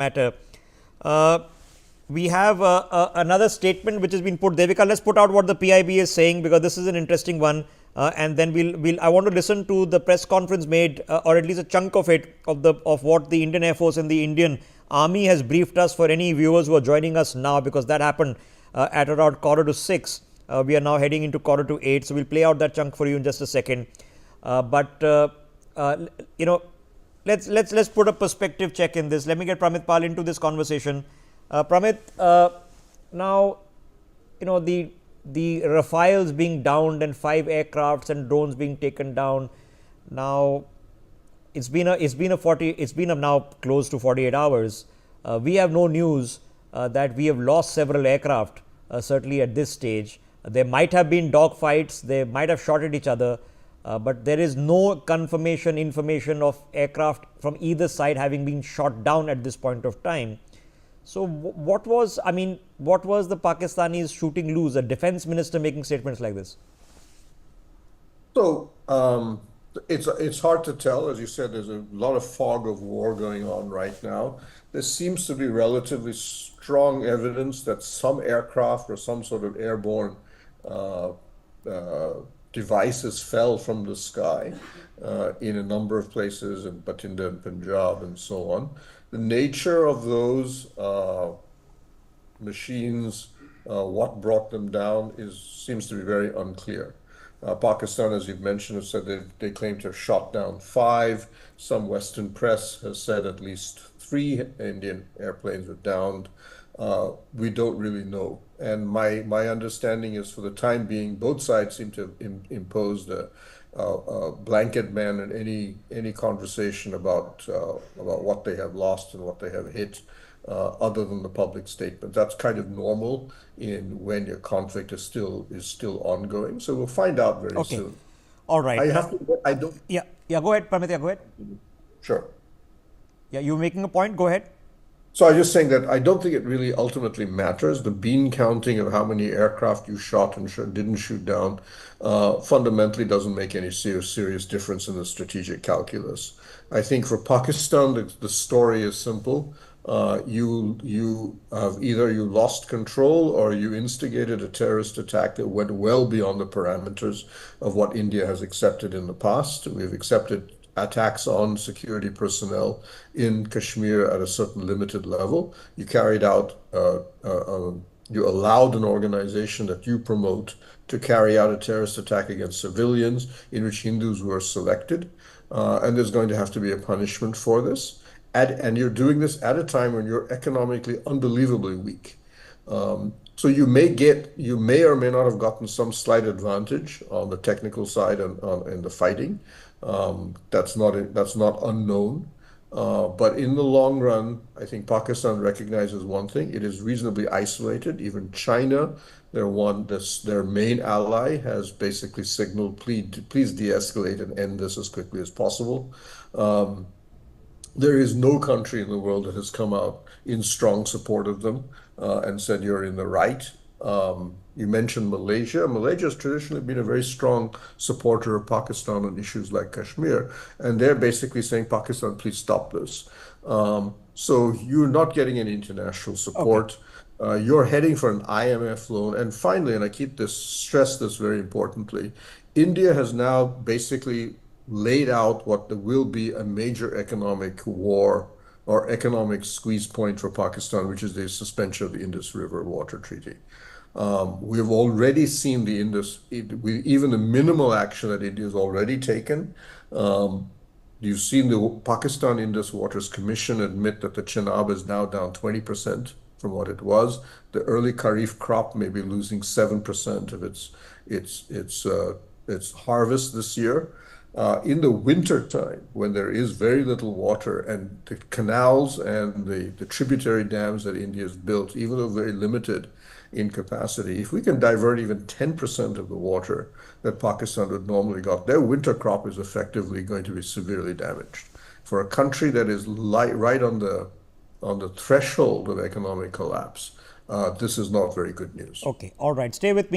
matter. We have another statement which has been put. Devika, let's put out what the PIB is saying, because this is an interesting one. And then I want to listen to the press conference made, or at least a chunk of it, of what the Indian Air Force and the Indian Army has briefed us, for any viewers who are joining us now, because that happened at around 5:45. We are now heading into 7:45, so we'll play out that chunk for you in just a second. Let's put a perspective check in this. Let me get Pramit Pal into this conversation. Pramit, now, the Rafales being downed and 5 aircrafts and drones being taken down. Now, it's been now close to 48 hours. We have no news that we have lost several aircraft, certainly at this stage. There might have been dogfights, they might have shot at each other, but there is no information of aircraft from either side having been shot down at this point of time. So what was the Pakistanis shooting loose? A defense minister making statements like this? So it's hard to tell. As you said, there's a lot of fog of war going on right now. There seems to be relatively strong evidence that some aircraft or some sort of airborne devices fell from the sky in a number of places, in Bathinda and Punjab and so on. The nature of those machines, what brought them down, seems to be very unclear. Pakistan, as you've mentioned, has said they claim to have shot down 5. Some Western press has said at least 3 Indian airplanes were downed. We don't really know. And my understanding is, for the time being, both sides seem to have imposed a blanket ban on any conversation about what they have lost and what they have hit, other than the public statement. That's kind of normal when your conflict is still ongoing. So we'll find out very soon. All right. I don't. Yeah. Go ahead, Pramit. Go ahead. Sure. Yeah, you're making a point. Go ahead. So I was just saying that I don't think it really ultimately matters. The bean counting of how many aircraft you shot and didn't shoot down fundamentally doesn't make any serious difference in the strategic calculus. I think for Pakistan, the story is simple. You have either you lost control or you instigated a terrorist attack that went well beyond the parameters of what India has accepted in the past. We've accepted attacks on security personnel in Kashmir at a certain limited level. You carried out, you allowed an organization that you promote to carry out a terrorist attack against civilians in which Hindus were selected. And there's going to have to be a punishment for this. And you're doing this at a time when you're economically unbelievably weak. So you may or may not have gotten some slight advantage on the technical side and in the fighting. That's not unknown. But in the long run, I think Pakistan recognizes one thing: it is reasonably isolated. Even China, their main ally, has basically signaled, please de-escalate and end this as quickly as possible. There is no country in the world that has come out in strong support of them and said you're in the right. You mentioned Malaysia. Malaysia has traditionally been a very strong supporter of Pakistan on issues like Kashmir, and they're basically saying, Pakistan, please stop this. So you're not getting any international support. Okay. You're heading for an IMF loan. And finally, and I stress this very importantly, India has now basically laid out what will be a major economic war or economic squeeze point for Pakistan, which is the suspension of the Indus River Water Treaty. We've already seen even the minimal action that India has already taken. You've seen the Pakistan Indus Waters Commission admit that the Chenab is now down 20% from what it was. The early Kharif crop may be losing 7% of its harvest this year. In the winter time, when there is very little water, and the canals and the tributary dams that India has built, even though very limited in capacity, if we can divert even 10% of the water that Pakistan would normally got, their winter crop is effectively going to be severely damaged. For a country that is right on the threshold of economic collapse, this is not very good news. Okay, all right, stay with me.